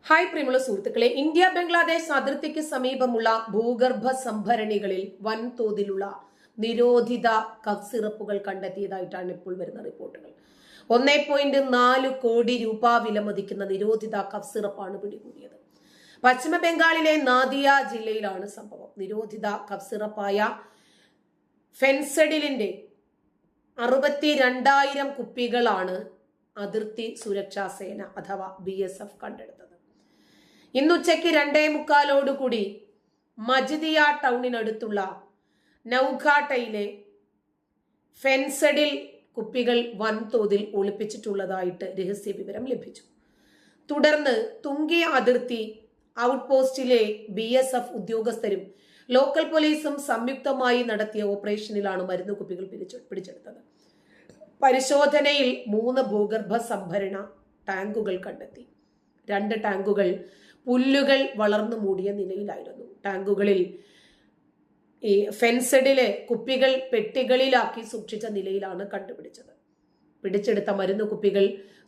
Hi പ്രിയമുള്ള സുഹൃത്തുക്കളെ, India Bangladesh അതിർത്തിക്ക് സമീപമുള്ള ഭൂഗർഭ സംഭരണികളിൽ വൻതോതിലുള്ള നിരോധിത കഫ് സിറപ്പുകൾ കണ്ടെത്തിയതായിട്ടാണ് ഇപ്പോൾ വരുന്ന റിപ്പോർട്ടുകൾ. 1.4 കോടി രൂപ വിലമതിക്കുന്ന നിരോധിത കഫ് സിറപ്പാണ് പിടികൂടിയത്. പശ്ചിമ ബംഗാളിലെ നാദിയ ജില്ലയിലാണ് സംഭവം. നിരോധിത കഫ് സിറപ്പായ ഫെൻസഡിലിന്റെ 62,000 കുപ്പികളാണ് അതിർത്തി സുരക്ഷാ സേന അഥവാ BSF കണ്ടെടുത്തത്. ഇന്നുച്ചയ്ക്ക് 2:45 മജിദിയ ടൗണിനടുത്തുള്ള നൌഘാട്ടയിലെ ഫെൻസഡിൽ കുപ്പികൾ വൻതോതിൽ ഒളിപ്പിച്ചിട്ടുള്ളതായിട്ട് രഹസ്യ വിവരം ലഭിച്ചു. തുടർന്ന് തുങ്കി അതിർത്തി ഔട്ട് പോസ്റ്റിലെ BSF ഉദ്യോഗസ്ഥരും ലോക്കൽ പോലീസും സംയുക്തമായി നടത്തിയ ഓപ്പറേഷനിലാണ് മരുന്ന് കുപ്പികൾ പിടിച്ചെടുത്തത്. പരിശോധനയിൽ 3 ഭൂഗർഭ സംഭരണ ടാങ്കുകൾ കണ്ടെത്തി. 2 ടാങ്കുകൾ പുല്ലുകൾ വളർന്നു മൂടിയ നിലയിലായിരുന്നു. ടാങ്കുകളിൽ ഈ ഫെൻസഡിലെ കുപ്പികൾ പെട്ടികളിലാക്കി സൂക്ഷിച്ച നിലയിലാണ് കണ്ടുപിടിച്ചത്. പിടിച്ചെടുത്ത മരുന്ന് കുപ്പികൾ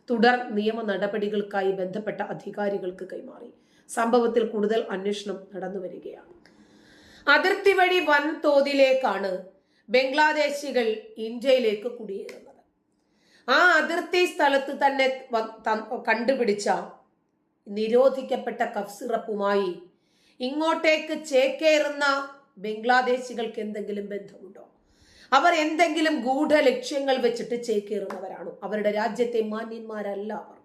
തുടർ നിയമ നടപടികൾക്കായി ബന്ധപ്പെട്ട അധികാരികൾക്ക് കൈമാറി. സംഭവത്തിൽ കൂടുതൽ അന്വേഷണം നടന്നു വരികയാണ്. അതിർത്തി വഴി വൻതോതിലേക്കാണ് ബംഗ്ലാദേശികൾ ഇന്ത്യയിലേക്ക് കുടിയേറുന്നത്. ആ അതിർത്തി സ്ഥലത്ത് തന്നെ കണ്ടുപിടിച്ച നിരോധിക്കപ്പെട്ട കഫ് സിറപ്പുമായി ഇങ്ങോട്ടേക്ക് ചേക്കേറുന്ന ബംഗ്ലാദേശികൾക്ക് എന്തെങ്കിലും ബന്ധമുണ്ടോ? അവർ എന്തെങ്കിലും ഗൂഢ ലക്ഷ്യങ്ങൾ വെച്ചിട്ട് ചേക്കേറുന്നവരാണോ? അവരുടെ രാജ്യത്തെ മാന്യന്മാരല്ല അവർ.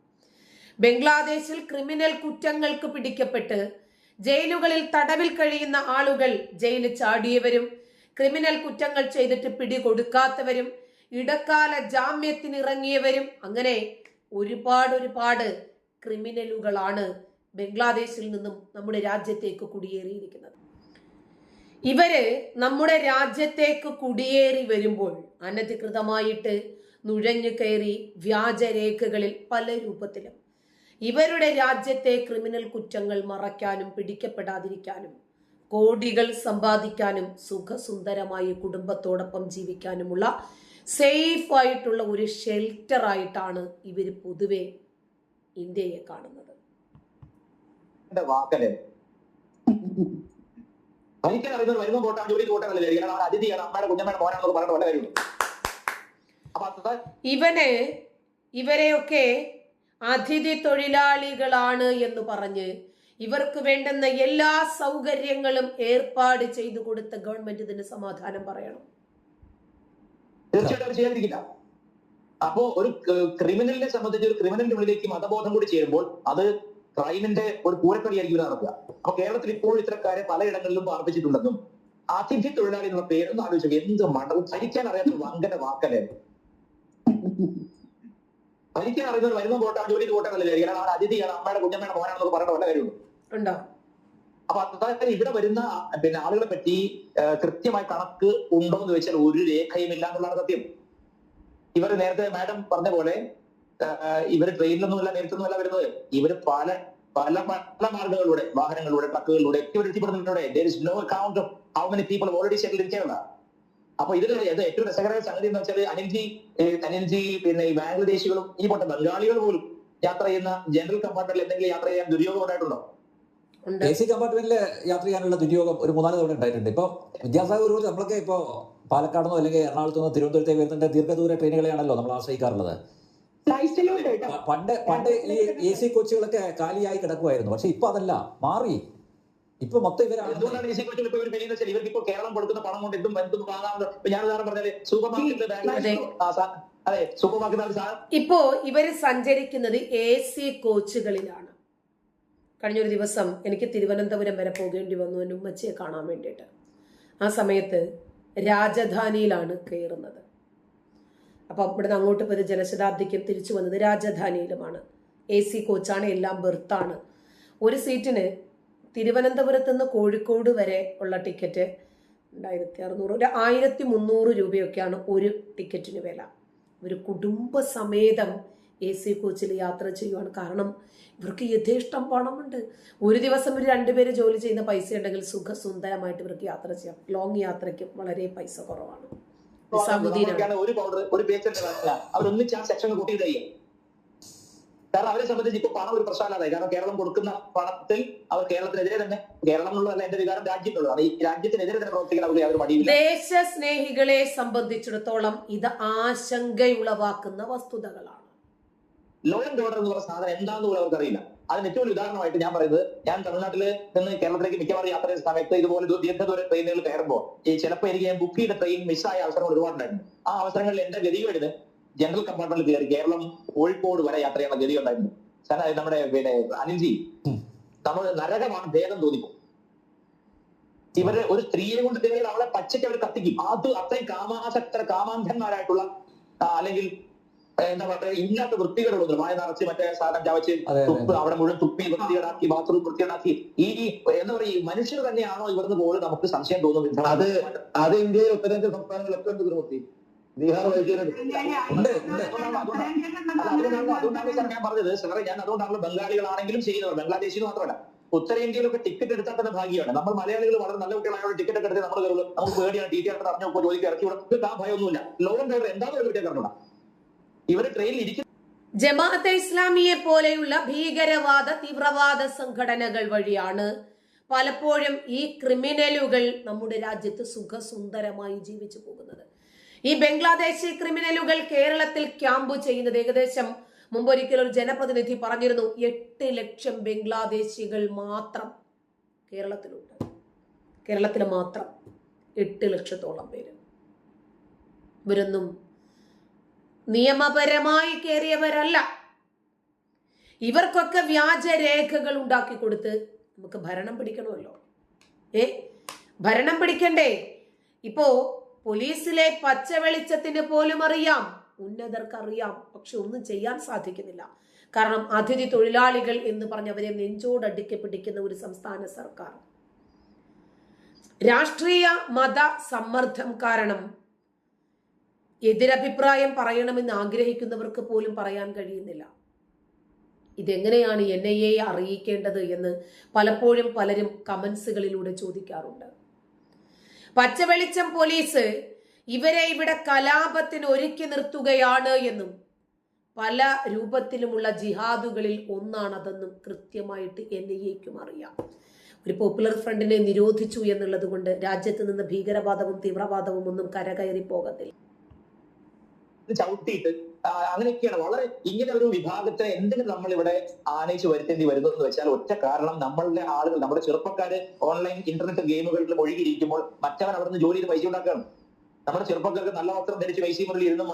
ബംഗ്ലാദേശിൽ ക്രിമിനൽ കുറ്റങ്ങൾക്ക് പിടിക്കപ്പെട്ട് ജയിലുകളിൽ തടവിൽ കഴിയുന്ന ആളുകൾ ജയിലിൽ ചാടിയവരും ക്രിമിനൽ കുറ്റങ്ങൾ ചെയ്തിട്ട് പിടികൊടുക്കാത്തവരും ഇടക്കാല ജാമ്യത്തിനിറങ്ങിയവരും അങ്ങനെ ഒരുപാട് ക്രിമിനലുകളാണ് ബംഗ്ലാദേശിൽ നിന്നും നമ്മുടെ രാജ്യത്തേക്ക് കുടിയേറിയിരിക്കുന്നത്. ഇവര് നമ്മുടെ രാജ്യത്തേക്ക് കുടിയേറി വരുമ്പോൾ അനധികൃതമായിട്ട് നുഴഞ്ഞു കയറി വ്യാജരേഖകളിൽ പല രൂപത്തിലും ഇവരുടെ രാജ്യത്തെ ക്രിമിനൽ കുറ്റങ്ങൾ മറയ്ക്കാനും പിടിക്കപ്പെടാതിരിക്കാനും കോടികൾ സമ്പാദിക്കാനും സുഖസുന്ദരമായി കുടുംബത്തോടൊപ്പം ജീവിക്കാനുമുള്ള സേഫ് ആയിട്ടുള്ള ഒരു ഷെൽട്ടർ ആയിട്ടാണ് ഇവർ പൊതുവെ ഇന്ത്യയെ കാണുന്നത്. ഇവരെയൊക്കെ അതിഥി തൊഴിലാളികളാണ് എന്ന് പറഞ്ഞ് ഇവർക്ക് വേണ്ടുന്ന എല്ലാ സൗകര്യങ്ങളും ഏർപ്പാട് ചെയ്തു കൊടുത്ത ഗവൺമെന്റ് ഇതിന് സമാധാനം പറയണം. തീർച്ചയായിട്ടും. അപ്പോ ഒരു ക്രിമിനലിനെ സംബന്ധിച്ച് ഒരു ക്രിമിനലിന്റെ ഉള്ളിലേക്ക് മതബോധം കൂടി ചേരുമ്പോൾ അത് ക്രൈമിന്റെ ഒരു പൂരപ്പടിയായിരിക്കും നടക്കുക. അപ്പൊ കേരളത്തിൽ ഇപ്പോൾ ഇത്തരക്കാരെ പലയിടങ്ങളിലും പാർപ്പിച്ചിട്ടുണ്ടെന്നും അതിഥി തൊഴിലാളി എന്നുള്ള പേരൊന്നും ആലോചിച്ചു. എന്ത് മണ്ടവും ഭരിക്കാൻ അറിയാത്ത വങ്കന വാക്കല്ലേ. ഭരിക്കാൻ അറിയുന്നവർ വരുന്ന പോട്ടാണ് ജോലിക്ക് പോട്ടാണല്ലേ. കാരണം അതിഥിയാണ്, അമ്മയുടെ കുഞ്ഞമ്മയുടെ മോനാണെന്നൊക്കെ പറയേണ്ട വല്ല കാര്യമുണ്ടോ? അപ്പൊ അതായത് ഇവിടെ വരുന്ന ആളുകളെ പറ്റി കൃത്യമായി കണക്ക് ഉണ്ടോ എന്ന് വെച്ചാൽ ഒരു രേഖയും ഇല്ല എന്നുള്ളതാണ് സത്യം. ഇവർ നേരത്തെ മാഡം പറഞ്ഞ പോലെ ഇവർ ട്രെയിനിലൊന്നുമല്ല നേരിട്ടൊന്നുമല്ല വരുന്നത്. ഇവര് പല പല പല മാർഗങ്ങളിലൂടെ, വാഹനങ്ങളിലൂടെ, ട്രക്കുകളിലൂടെ ഇവർ എത്തിപ്പെടുന്നതിലൂടെ there is no account of how many people have already settled in Kerala. അപ്പൊ ഇതിൽ ഏറ്റവും രസകരമായ സംഗതി എന്ന് വെച്ചാൽ അനിൽജി ഈ ബാംഗ്ലാദേശികളും ഈ പോട്ടെ ബംഗാളികൾ പോലും യാത്ര ചെയ്യുന്ന ജനറൽ കമ്പാർട്ട്മെന്റിൽ എന്തെങ്കിലും യാത്ര ചെയ്യാൻ ദുര്യോഗം ഉണ്ടായിട്ടുണ്ടോ? AC കമ്പാർട്ട്മെന്റിൽ യാത്ര ചെയ്യാനുള്ള ദുര്യോഗം ഒരു 3-4 തവണ ഉണ്ടായിട്ടുണ്ട്. ഇപ്പൊ വിദ്യാസാഗർ നമ്മളൊക്കെ ഇപ്പോ പാലക്കാടുന്നോ അല്ലെങ്കിൽ എറണാകുളത്തു നിന്നോ തിരുവനന്തപുരത്തേക്ക് വരുന്നുണ്ട് ദീർഘദൂര ട്രെയിനുകളെയാണല്ലോ നമ്മൾ ആശ്രയിക്കാറുള്ളത്. പണ്ട് ഈ AC കോച്ചുകളൊക്കെ കാലിയായി കിടക്കുമായിരുന്നു. പക്ഷെ ഇപ്പൊ അതല്ല, മാറി. ഇപ്പൊ മൊത്തം ഇവരാണ്. കേരളം കൊടുക്കുന്ന പണം കൊണ്ട് എന്തും ഞാൻ പറഞ്ഞാല് സൂപ്പർ മാർക്കറ്റ് ഇപ്പോ ഇവര് സഞ്ചരിക്കുന്നത് AC കോച്ചുകളിലാണ്. കഴിഞ്ഞൊരു ദിവസം എനിക്ക് തിരുവനന്തപുരം വരെ പോകേണ്ടി വന്നു എൻ്റെ ഉമ്മച്ചിയെ കാണാൻ വേണ്ടിയിട്ട്. ആ സമയത്ത് രാജധാനിയിലാണ് കയറുന്നത്. അപ്പം ഇവിടുന്ന് അങ്ങോട്ട് പോയത് ജനശതാബ്ദിക്കും തിരിച്ചു വന്നത് രാജധാനിയിലുമാണ്. AC കോച്ചാണ്, എല്ലാം ബെർത്താണ്. ഒരു സീറ്റിന് തിരുവനന്തപുരത്ത് നിന്ന് കോഴിക്കോട് വരെ ഉള്ള ടിക്കറ്റ് 1600 ഒരു 1300 രൂപയൊക്കെയാണ് ഒരു ടിക്കറ്റിന് വില. ഒരു കുടുംബസമേതം AC കോച്ചിൽ യാത്ര ചെയ്യുവാണ്. കാരണം ഇവർക്ക് യഥേഷ്ടം പണമുണ്ട്. ഒരു ദിവസം ഒരു 2 പേര് ജോലി ചെയ്യുന്ന പൈസ ഉണ്ടെങ്കിൽ സുഖസുന്ദരമായിട്ട് ഇവർക്ക് യാത്ര ചെയ്യാം. ലോങ് യാത്രയ്ക്ക് വളരെ പൈസ കുറവാണ്. ഒരു പൗഡർ ഒരു പേസ്റ്റ് അവരൊന്നിച്ച് ആ സെക്ഷൻ കൂട്ടി കാരണം അവരെ സംബന്ധിച്ച് ഇപ്പൊ പണം ഒരു പ്രശ്നമല്ലാതെ, കാരണം കേരളം കൊടുക്കുന്ന പണത്തിൽ അവർ കേരളത്തിനെതിരെ തന്നെ, കേരളം എന്നുള്ളതല്ല എന്റെ വികാരം, രാജ്യത്തുള്ളതാണ്, ഈ രാജ്യത്തിനെതിരെ തന്നെ പ്രവർത്തിക്കാൻ അവർക്ക് യാതൊരു മടിയില്ല. ദേശസ്നേഹികളെ സംബന്ധിച്ചിടത്തോളം ഇത് ആശങ്കയുളവാക്കുന്ന വസ്തുതകളാണ്. ലോ ആൻഡ് ഓർഡർ എന്ന് പറയുന്ന സാധനം എന്താണെന്ന് പോലും അവർക്കറിയില്ല. അതിന് ഏറ്റവും ഉദാഹരണമായിട്ട് ഞാൻ പറയുന്നത്, ഞാൻ തമിഴ്നാട്ടിൽ നിന്ന് കേരളത്തിലേക്ക് മിക്കവാറും യാത്ര ചെയ്ത സമയത്ത് ഇതുപോലെ ദീർഘദൂര ട്രെയിനുകൾ കയറുമ്പോൾ ചിലപ്പോൾ എനിക്ക് ഞാൻ ബുക്ക് ചെയ്ത ട്രെയിൻ മിസ്സായ അവസരങ്ങൾ ഒരുപാടുണ്ടായിരുന്നു. ആ അവസരങ്ങളിൽ എന്റെ ഗതികേടിന് ജനറൽ കമ്പാർട്ട്മെന്റിൽ കയറി കേരളം കോഴിക്കോട് വരെ യാത്ര ചെയ്യുന്ന ഗതി ഉണ്ടായിരുന്നു. നമ്മുടെ അനിൽജി, നമ്മൾ നരകമാണ്, ഭേദം തോന്നിപ്പോ. ഇവര് ഒരു സ്ത്രീയെ കൊണ്ട് കയറി അവളെ പച്ചയ്ക്ക് അവർ കത്തിക്കും. അത് അത്രയും കാമാന്ധന്മാരായിട്ടുള്ള അല്ലെങ്കിൽ എന്താ പറയുക, ഇല്ലാത്ത വൃത്തികേടുള്ളൂ. മായ നിറച്ച് മറ്റേ സാധനം ചവച്ച് തുപ്പ്, അവിടെ മുഴുവൻ തുപ്പി വൃത്തികേടാക്കി, ബാത്റൂം വൃത്തികേടാക്കി. ഈ എന്താ പറയുക, മനുഷ്യർ തന്നെയാണോ ഇവിടുന്ന് പോലും നമുക്ക് സംശയം തോന്നും. അത് ഇന്ത്യയിൽ ഉത്തരേന്ത്യൻ സംസ്ഥാനങ്ങളിലൊക്കെ ഉണ്ട് തിരുമൂർത്തി. ബീഹാർ അതുകൊണ്ടാണ് സാർ ഞാൻ പറഞ്ഞത്. സാറേ, ഞാൻ അതുകൊണ്ടാണല്ലോ ബംഗാളികളാണെങ്കിലും ചെയ്യുന്നത്, ബംഗ്ലാദേശിന് മാത്രമല്ല, ഉത്തരേന്ത്യയിലൊക്കെ ടിക്കറ്റ് എടുത്താൽ തന്നെ ഭാഗ്യമാണ്. നമ്മൾ മലയാളികൾ വളരെ നല്ല കുട്ടികളായതുകൊണ്ട് ടിക്കറ്റ് ഒക്കെ എടുത്ത് നമ്മൾ കയറുള്ളൂ. നമുക്ക് പേടിയാണ്, ടി ടി ആയിട്ട് അറിഞ്ഞോ ജോലിക്ക് ഇറക്കി വിടാം. ആ ഭയമൊന്നുമില്ല. ലോ ആൻഡ് ഓർഡർ എന്താണെന്ന് കിട്ടിയാൽ കറങ്ങണം. ഇവര് ട്രെയിനിൽ ഇരിക്കും. ജമാഅത്തെ ഇസ്ലാമിയെ പോലെയുള്ള ഭീകരവാദ തീവ്രവാദ സംഘടനകൾ വഴിയാണ് പലപ്പോഴും ഈ ക്രിമിനലുകൾ നമ്മുടെ രാജ്യത്ത് സുഖസുന്ദരമായി ജീവിച്ചു പോകുന്നത്. ഈ ബംഗ്ലാദേശി ക്രിമിനലുകൾ കേരളത്തിൽ ക്യാമ്പ് ചെയ്യുന്നത് ഏകദേശം മുമ്പൊരിക്കൽ ഒരു ജനപ്രതിനിധി പറഞ്ഞിരുന്നു, 8 ലക്ഷം ബംഗ്ലാദേശികൾ മാത്രം കേരളത്തിലുണ്ട്. കേരളത്തിൽ മാത്രം 8 ലക്ഷത്തോളം പേര്. ഇവരൊന്നും നിയമപരമായി കയറിയവരല്ല. ഇവർക്കൊക്കെ വ്യാജരേഖകൾ ഉണ്ടാക്കി കൊടുത്ത് നമുക്ക് ഭരണം പിടിക്കണമല്ലോ. ഭരണം പിടിക്കണ്ടേ? ഇപ്പോ പോലീസിലെ പച്ച വെളിച്ചത്തിന് പോലും അറിയാം, ഉന്നതർക്ക് അറിയാം, പക്ഷെ ഒന്നും ചെയ്യാൻ സാധിക്കുന്നില്ല. കാരണം അതിഥി തൊഴിലാളികൾ എന്ന് പറഞ്ഞ് അവരെ നെഞ്ചോടടിക്ക് പിടിക്കുന്ന ഒരു സംസ്ഥാന സർക്കാർ. രാഷ്ട്രീയ മത സമ്മർദ്ദം കാരണം എതിരഭിപ്രായം പറയണമെന്ന് ആഗ്രഹിക്കുന്നവർക്ക് പോലും പറയാൻ കഴിയുന്നില്ല. ഇതെങ്ങനെയാണ് NIA അറിയിക്കേണ്ടത് എന്ന് പലപ്പോഴും പലരും കമന്റ്സുകളിലൂടെ ചോദിക്കാറുണ്ട്. പച്ചവെളിച്ചം പോലീസ് ഇവരെ ഇവിടെ കലാപത്തിന് ഒരുക്കി നിർത്തുകയാണ് എന്നും പല രൂപത്തിലുമുള്ള ജിഹാദുകളിൽ ഒന്നാണതെന്നും കൃത്യമായിട്ട് NIAക്കും അറിയാം. ഒരു പോപ്പുലർ ഫ്രണ്ടിനെ നിരോധിച്ചു എന്നുള്ളത് കൊണ്ട് രാജ്യത്ത് നിന്ന് ഭീകരവാദവും തീവ്രവാദവും ഒന്നും കരകയറി പോകത്തില്ല. ചവിട്ടിയിട്ട് അങ്ങനെയൊക്കെയാണ്. വളരെ ഇങ്ങനെ ഒരു വിഭാഗത്തെ എന്തിനു നമ്മൾ ഇവിടെ ആനയിച്ച് വരുത്തേണ്ടി വരുന്നു എന്ന് വെച്ചാൽ ഒറ്റ കാരണം, നമ്മളുടെ ആളുകൾ, നമ്മുടെ ചെറുപ്പക്കാര് ഓൺലൈൻ ഇന്റർനെറ്റ് ഗെയിമുകളിൽ ഒഴുകിയിരിക്കുമ്പോൾ മറ്റവൻ അവിടെ നിന്ന് ജോലി ചെയ്ത് പൈസ ഉണ്ടാക്കുകയാണ്. നമ്മുടെ ചെറുപ്പക്കാർക്ക് നല്ല വസ്ത്രം ധരിച്ച് പൈസമുള്ളിൽ ഇരുന്ന്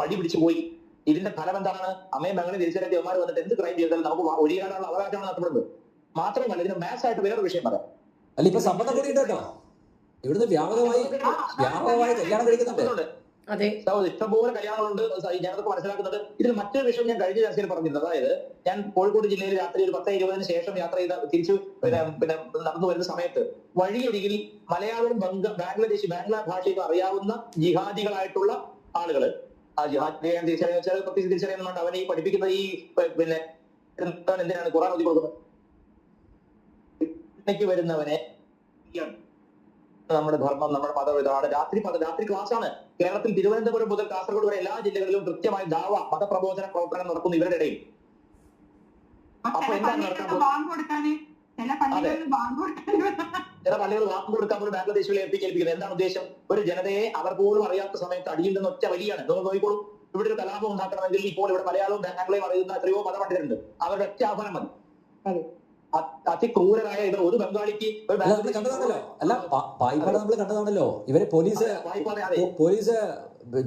മടി പിടിച്ചു പോയി. ഇതിന്റെ ഫലം എന്താണ്? അമ്മയും മകളെ തിരിച്ചറിയാൻ അവന്മാർ വന്നിട്ട് എന്ത് ക്രൈം ചെയ്താലും നമുക്ക് ഒഴിയാനുള്ള അവകാശമാണ് നഷ്ടപ്പെടുന്നത്. മാത്രമല്ല, ഇതിന് മാത്സ് ആയിട്ട് വേറൊരു വിഷയം പറയാം. അല്ല, ഇപ്പൊ സമ്മതം കൂടി ഉണ്ടോ? ഇവിടുന്ന് വ്യാപകമായി കല്യാണം കഴിക്കുന്നുണ്ട്. അതെ, ഇഷ്ടംപോലെ കല്യാണങ്ങളുണ്ട്. ഞാനതൊക്കെ മനസ്സിലാക്കുന്നത്. ഇതിൽ മറ്റൊരു വിഷയം ഞാൻ കഴിഞ്ഞ ചർച്ചയിൽ പറഞ്ഞിരുന്നത്, അതായത് ഞാൻ കോഴിക്കോട് ജില്ലയിൽ രാത്രി ഒരു 10-20 ശേഷം യാത്ര ചെയ്ത തിരിച്ചു പിന്നെ നടന്നു വരുന്ന സമയത്ത് വഴിയൊരികിൽ മലയാളവും ബാംഗ്ലാ ഭാഷയും അറിയാവുന്ന ജിഹാദികളായിട്ടുള്ള ആളുകള്, ആ ജിഹാദ് പ്രത്യേകിച്ച് തിരിച്ചറിയുന്നുണ്ട്. അവനെ ഈ പഠിപ്പിക്കുന്ന ഈ പിന്നെ എന്തിനാണ് ഖുർആൻ ഓതി കൊടുക്കുന്നത്? വരുന്നവനെ നമ്മുടെ ധർമ്മം, നമ്മുടെ മതം ഇതാണ്. രാത്രി ക്ലാസ് ആണ്. കേരളത്തിൽ തിരുവനന്തപുരം മുതൽ കാസർഗോഡ് വരെ എല്ലാ ജില്ലകളിലും കൃത്യമായി ദാവ മതപ്രബോധന പ്രവർത്തനം നടക്കുന്നു ഇവരുടെ ഇടയിൽ. അപ്പൊ എന്താണ് നടക്കാൻ പോകുന്നത്? ചില പള്ളികൾ വാക്ക് കൊടുക്കാൻ പോലും ബാംഗ്ലാദേശികളെ ഏൽപ്പിക്കുന്നത്. എന്താണ് ഉദ്ദേശം? ഒരു ജനതയെ അവർ പോലും അറിയാത്ത സമയത്ത് അടിയിൽ നിന്ന് ഒറ്റ വലിയാണ്. നോക്കിക്കോളും, ഇവിടെ ഒരു കലാപം ഉണ്ടാക്കണമെങ്കിൽ ഇപ്പോൾ ഇവിടെ മലയാളവും ബാംഗ്ലയും അറിയുന്ന എത്രയോ മതപണ്ഡിതരുണ്ട്. അവരുടെ ഒറ്റ ആഹ്വാനം മതി. അതിക്രൂരരായ ഇവർ ഒരു ബംഗാളിക്ക് കണ്ടതാണല്ലോ. അല്ല, പായിപ്പാട് നമ്മൾ കണ്ടതാണല്ലോ. ഇവരെ പോലീസ്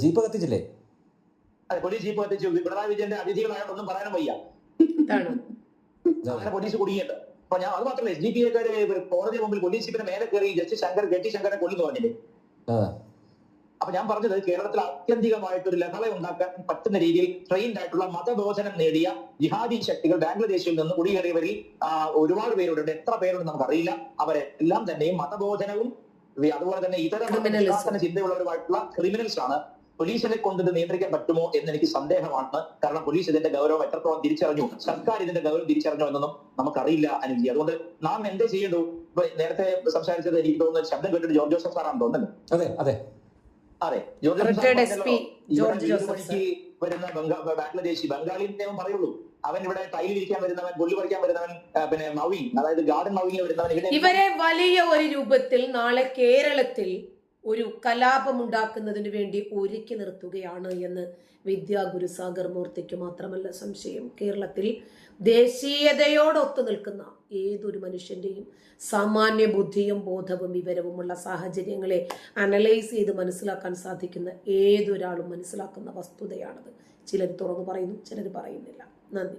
ജീപ്പ് കത്തിച്ചില്ലേ? അതെ, പോലീസ് ജീപ്പ് കത്തിച്ചു. പിണറായി വിജയന്റെ അതിഥികളായിട്ട് ഒന്നും പറയാനും വയ്യ. അങ്ങനെ പോലീസ് കുടുങ്ങിയിട്ട്. അപ്പൊ ഞാൻ അത് മാത്രമല്ല, SDPIക്കാര് കോടതി മുമ്പിൽ പോലീസ് ജീപ്പിന്റെ മേലെ കയറി ജസ്റ്റിസ് ശങ്കരനെ കൊല്ലുന്നു പറഞ്ഞില്ലേ? അപ്പൊ ഞാൻ പറഞ്ഞത്, കേരളത്തിൽ ആത്യന്തികമായിട്ടൊരു ലഹള ഉണ്ടാക്കാൻ പറ്റുന്ന രീതിയിൽ ട്രെയിൻഡ് ആയിട്ടുള്ള മതബോധനം നേടിയ ജിഹാദി ശക്തികൾ ബാംഗ്ലാദേശിൽ നിന്ന് കുടിയേറിയവരിൽ ഒരുപാട് പേരുണ്ട്. എത്ര പേരുണ്ട് നമുക്കറിയില്ല. അവരെല്ലാം തന്നെയും മതബോധനവും അതുപോലെ തന്നെ ഇതര വികാസന ചിന്തയുള്ളവരുമായിട്ടുള്ള ക്രിമിനൽസ് ആണ്. പോലീസിനെ കൊണ്ട് ഇത് നിയന്ത്രിക്കാൻ പറ്റുമോ എന്ന് എനിക്ക് സന്ദേഹമാണ്. കാരണം പോലീസ് ഇതിന്റെ ഗൗരവം എത്രത്തോളം തിരിച്ചറിഞ്ഞു, സർക്കാർ ഇതിന്റെ ഗൗരവം തിരിച്ചറിഞ്ഞു എന്നൊന്നും നമുക്കറിയില്ല അനുജി. അതുകൊണ്ട് നാം എന്തേ ചെയ്യേണ്ടു? ഇപ്പൊ നേരത്തെ സംസാരിച്ചത് എനിക്ക് തോന്നുന്നത് ശബ്ദം കേട്ടിട്ട് ജോർജ് ജോസഫ് സാറാണ് തോന്നുന്നത്. അതെ അതെ. അതെ retired SP George Joseph sir. വരുന്ന ബംഗ്ലാദേശി ബംഗാളിന്റെ പറയുള്ളൂ. അവൻ ഇവിടെ ടൈൽ വിരിക്കാൻ വരുന്നവൻ, പുല്ല് പറിക്കാൻ വരുന്നവൻ, പിന്നെ മൗവിങ്, അതായത് ഗാർഡൻ മൗവിങ് വരുന്നവൻ. ഇവരെ വലിയ ഒരു രൂപത്തിൽ നാളെ കേരളത്തിൽ ഒരു കലാപം ഉണ്ടാക്കുന്നതിന് വേണ്ടി ഒരുക്കി നിർത്തുകയാണ് എന്ന് വിദ്യാഗുരു സാഗർ മൂർത്തിക്ക് മാത്രമല്ല സംശയം. കേരളത്തിൽ ദേശീയതയോടൊത്തു നിൽക്കുന്ന ഏതൊരു മനുഷ്യന്റെയും സാമാന്യ ബുദ്ധിയും ബോധവും വിവരവുമുള്ള സാഹചര്യങ്ങളെ അനലൈസ് ചെയ്ത് മനസ്സിലാക്കാൻ സാധിക്കുന്ന ഏതൊരാളും മനസ്സിലാക്കുന്ന വസ്തുതയാണത്. ചിലർ തുറന്നു പറയുന്നു, ചിലർ പറയുന്നില്ല. നന്ദി.